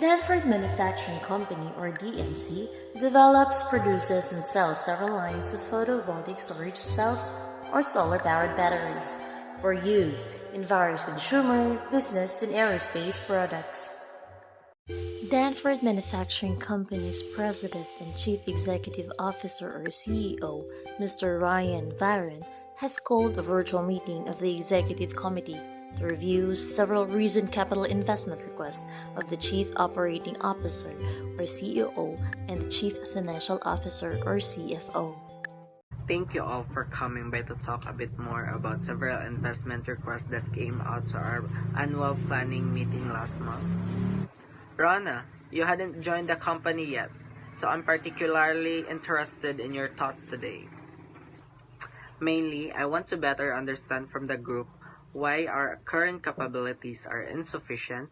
Danford Manufacturing Company, or DMC, develops, produces, and sells several lines of photovoltaic storage cells or solar-powered batteries for use in various consumer, business, and aerospace products. Danford Manufacturing Company's President and Chief Executive Officer, or CEO, Mr. Ryan Varon, has called a virtual meeting of the Executive Committee to review several recent capital investment requests of the Chief Operating Officer, or CEO, and the Chief Financial Officer, or CFO. Thank you all for coming by to talk a bit more about several investment requests that came out to our annual planning meeting last month. Rana, you hadn't joined the company yet, so I'm particularly interested in your thoughts today. Mainly, I want to better understand from the group why our current capabilities are insufficient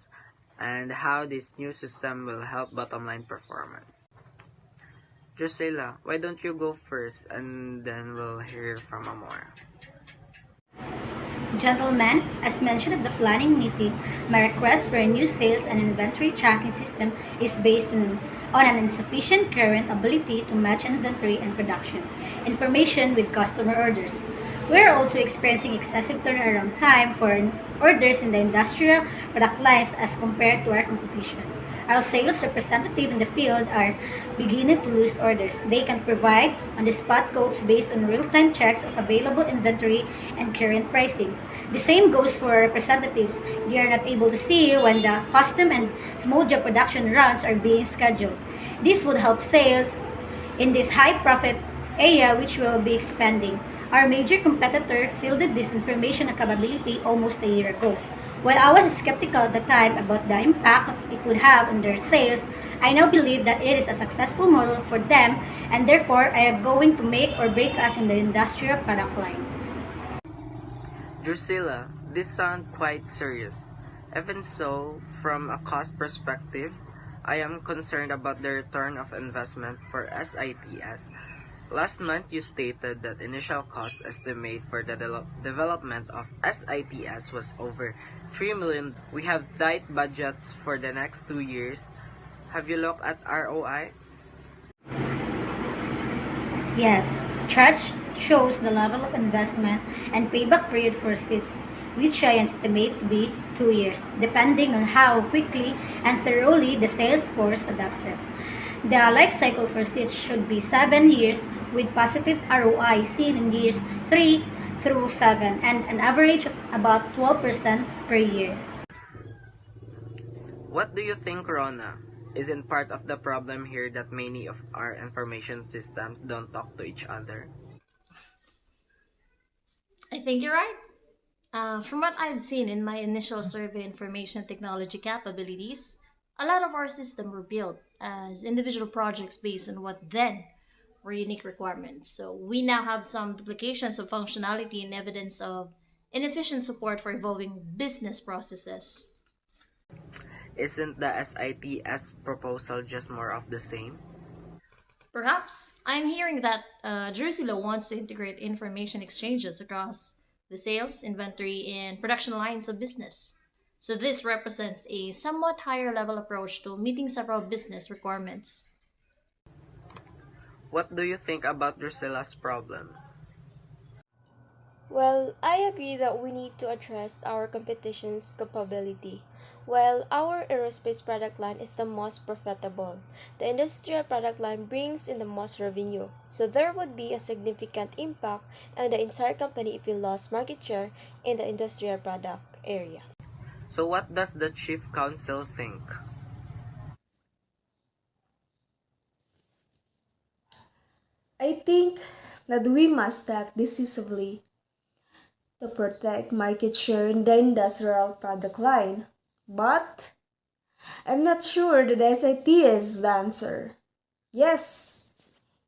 and how this new system will help bottom line performance. Drusilla, why don't you go first and then we'll hear from Amor. Gentlemen, as mentioned at the planning meeting, my request for a new sales and inventory tracking system is based on an insufficient current ability to match inventory and production information with customer orders. We are also experiencing excessive turnaround time for orders in the industrial product lines as compared to our competition. Our sales representatives in the field are beginning to lose orders. They can provide on-the-spot quotes based on real-time checks of available inventory and current pricing. The same goes for our representatives. They are not able to see when the custom and small job production runs are being scheduled. This would help sales in this high-profit area, which will be expanding. Our major competitor fielded this information and capability almost a year ago. While I was skeptical at the time about the impact it would have on their sales, I now believe that it is a successful model for them, and therefore I am going to make or break us in the industrial product line. Drusilla, this sounds quite serious. Even so, from a cost perspective, I am concerned about the return of investment for SITS. Last month, you stated that initial cost estimate for the development of SITS was over $3 million. We have tight budgets for the next 2 years. Have you looked at ROI? Yes, chart shows the level of investment and payback period for seats, which I estimate to be 2 years, depending on how quickly and thoroughly the sales force adopts it. The life cycle for seats should be 7 years with positive ROI seen in years 3 through 7 and an average of about 12% per year. What do you think, Rona? Isn't part of the problem here that many of our information systems don't talk to each other? I think you're right. From what I've seen in my initial survey information technology capabilities, a lot of our systems were built as individual projects based on what then were unique requirements. So we now have some duplications of functionality and evidence of inefficient support for evolving business processes. Isn't the SITS proposal just more of the same? Perhaps I'm hearing that Drusilla wants to integrate information exchanges across the sales, inventory, and production lines of business. So this represents a somewhat higher level approach to meeting several business requirements. What do you think about Drusilla's problem? Well, I agree that we need to address our competition's capability. While our aerospace product line is the most profitable, the industrial product line brings in the most revenue, so there would be a significant impact on the entire company if we lost market share in the industrial product area. So what does the chief counsel think? I think that we must act decisively to protect market share in the industrial product line, but I'm not sure that SIT is the answer. Yes,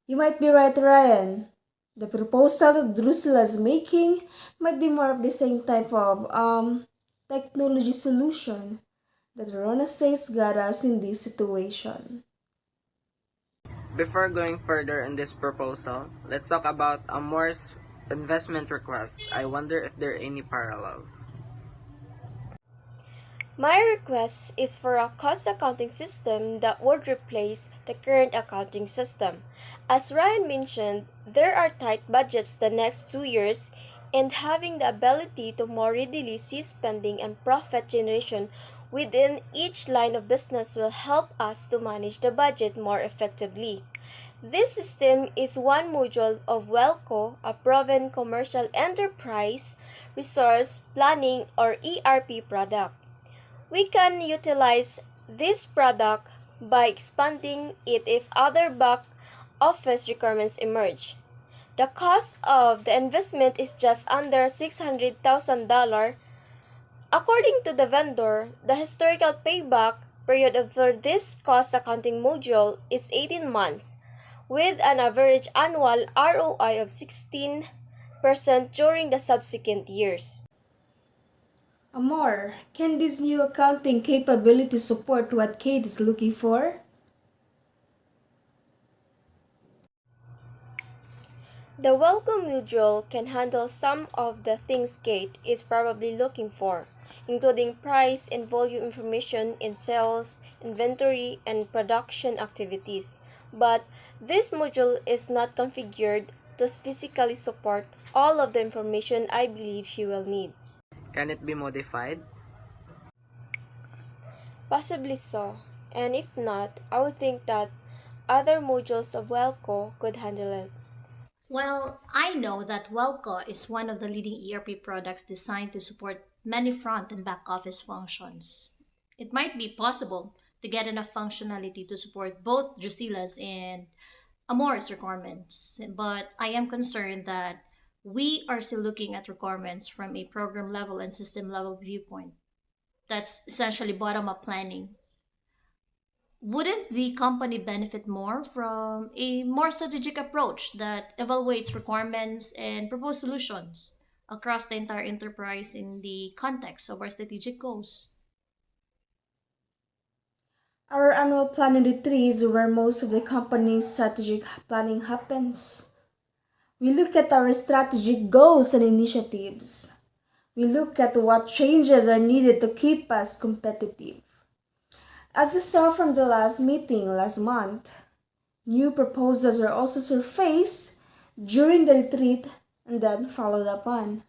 you might be right, Ryan. The proposal that Drusilla is making might be more of the same type of technology solution that Rona says got us in this situation. Before going further in this proposal, let's talk about Amor's investment request. I wonder if there are any parallels. My request is for a cost accounting system that would replace the current accounting system. As Ryan mentioned, there are tight budgets the next 2 years, and having the ability to more readily see spending and profit generation within each line of business will help us to manage the budget more effectively. This system is one module of WELCO, a proven commercial enterprise resource planning or ERP product. We can utilize this product by expanding it if other back office requirements emerge. The cost of the investment is just under $600,000. According to the vendor, the historical payback period for this cost accounting module is 18 months, with an average annual ROI of 16% during the subsequent years. Amor, can this new accounting capability support what Kate is looking for? The welcome module can handle some of the things Kate is probably looking for, including price and volume information in sales, inventory, and production activities. But this module is not configured to physically support all of the information I believe she will need. Can it be modified? Possibly so, and if not, I would think that other modules of Welco could handle it. Well, I know that Welco is one of the leading ERP products designed to support many front and back office functions. It might be possible to get enough functionality to support both Drusilla's and Amor's requirements, but I am concerned that we are still looking at requirements from a program level and system level viewpoint. That's essentially bottom up planning. Wouldn't the company benefit more from a more strategic approach that evaluates requirements and propose solutions across the entire enterprise in the context of our strategic goals? Our annual planning retreat is where most of the company's strategic planning happens. We look at our strategic goals and initiatives. We look at what changes are needed to keep us competitive. As you saw from the last meeting last month, new proposals are also surfaced during the retreat and then followed upon.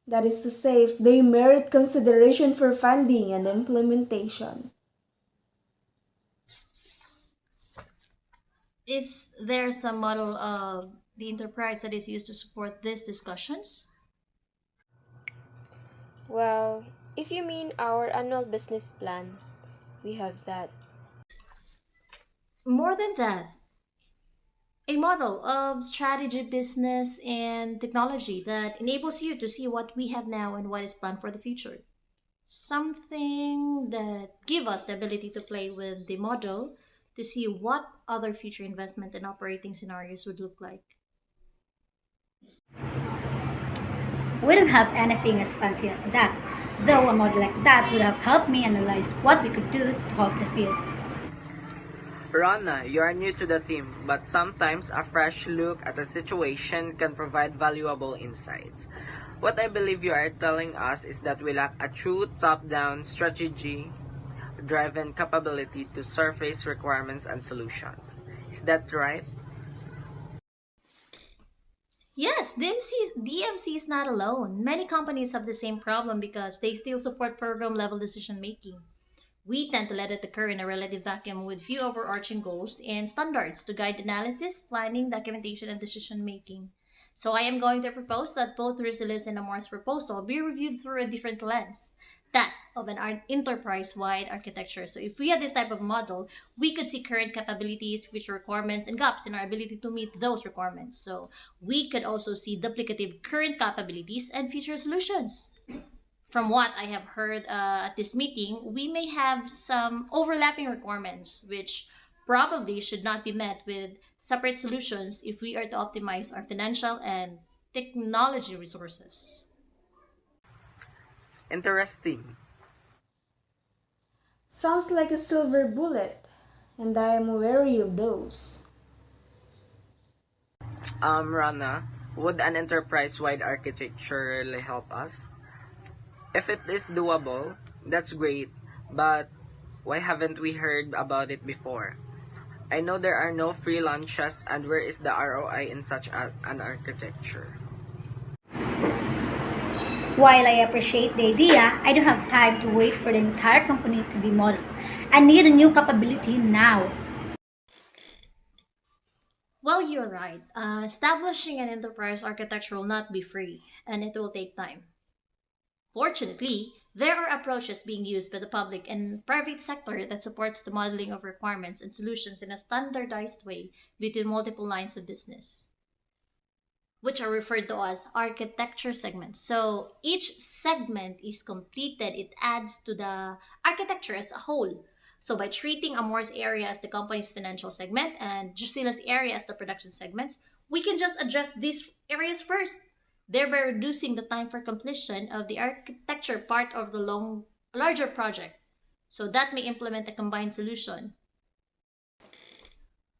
That is to say, if they merit consideration for funding and implementation. Is there some model of the enterprise that is used to support these discussions? Well, if you mean our annual business plan, we have that. More than that, a model of strategy, business, and technology that enables you to see what we have now and what is planned for the future. Something that give us the ability to play with the model to see what other future investment and operating scenarios would look like. We don't have anything as fancy as that, though a model like that would have helped me analyze what we could do to help the field. Rana, you are new to the team, but sometimes a fresh look at a situation can provide valuable insights. What I believe you are telling us is that we lack a true top-down strategy driven capability to surface requirements and solutions. Is that right? Yes, DMC is not alone. Many companies have the same problem because they still support program level decision making. We tend to let it occur in a relative vacuum with few overarching goals and standards to guide analysis, planning, documentation, and decision making. So I am going to propose that both Rizal's and Amor's proposal be reviewed through a different lens, that of an enterprise-wide architecture. So if we had this type of model, we could see current capabilities, future requirements, and gaps in our ability to meet those requirements. So we could also see duplicative current capabilities and future solutions. From what I have heard at this meeting, we may have some overlapping requirements, which probably should not be met with separate solutions if we are to optimize our financial and technology resources. Interesting. Sounds like a silver bullet, and I am wary of those. Rana, would an enterprise-wide architecture really help us? If it is doable, That's great, but why haven't we heard about it before? I know there are no free lunches, and where is the ROI in such an architecture? While I appreciate the idea, I don't have time to wait for the entire company to be modeled. I need a new capability now. Well, you're right. Establishing an enterprise architecture will not be free, and it will take time. Fortunately, there are approaches being used by the public and private sector that supports the modeling of requirements and solutions in a standardized way between multiple lines of business, which are referred to as architecture segments. So each segment is completed, it adds to the architecture as a whole. So by treating Amor's area as the company's financial segment and Drusilla's area as the production segments, we can just address these areas first, thereby reducing the time for completion of the architecture part of the larger project. So that may implement a combined solution.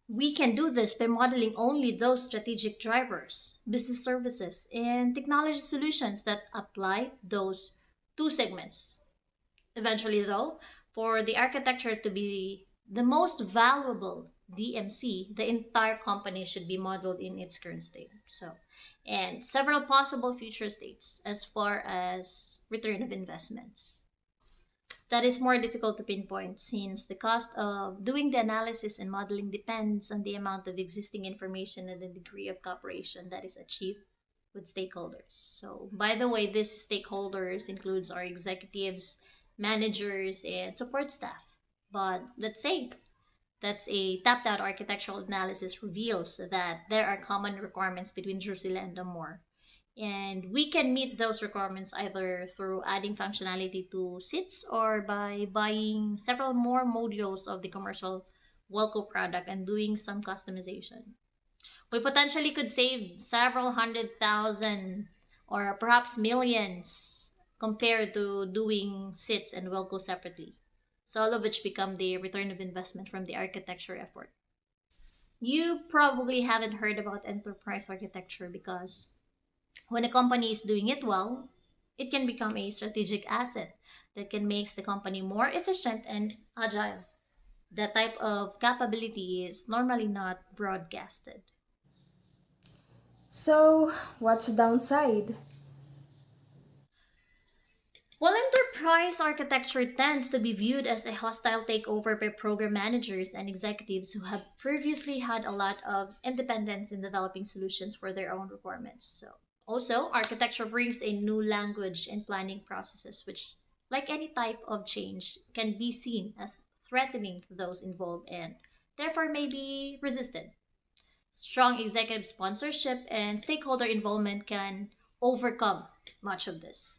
We can do this by modeling only those strategic drivers, business services, and technology solutions that apply those two segments. Eventually, though, for the architecture to be the most valuable DMC, the entire company should be modeled in its current state. So, and several possible future states as far as return of investments. That is more difficult to pinpoint since the cost of doing the analysis and modeling depends on the amount of existing information and the degree of cooperation that is achieved with stakeholders. So, by the way, this stakeholders includes our executives, managers, and support staff. But let's say that's a tapped out architectural analysis reveals that there are common requirements between Drusilla and Amor. And we can meet those requirements either through adding functionality to seats or by buying several more modules of the commercial Welco product and doing some customization. We potentially could save several 100,000 or perhaps millions compared to doing seats and Welco separately. So all of which become the return of investment from the architecture effort. You probably haven't heard about enterprise architecture because when a company is doing it well, it can become a strategic asset that can make the company more efficient and agile. That type of capability is normally not broadcasted. So, what's the downside? While enterprise architecture tends to be viewed as a hostile takeover by program managers and executives who have previously had a lot of independence in developing solutions for their own requirements. So, also, architecture brings a new language and planning processes, which, like any type of change, can be seen as threatening to those involved and therefore may be resisted. Strong executive sponsorship and stakeholder involvement can overcome much of this.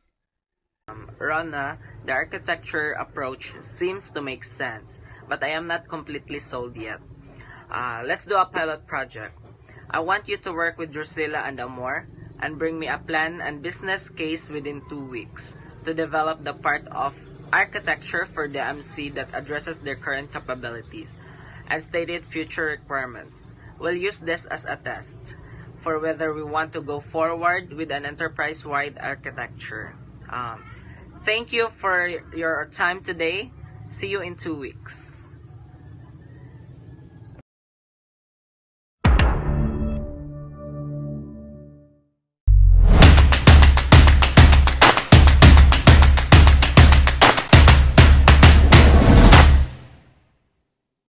Rana, the architecture approach seems to make sense, but I am not completely sold yet. Let's do a pilot project. I want you to work with Drusilla and Amor and bring me a plan and business case within 2 weeks to develop the part of architecture for the MC that addresses their current capabilities and stated future requirements. We'll use this as a test for whether we want to go forward with an enterprise-wide architecture. Thank you for your time today. See you in 2 weeks.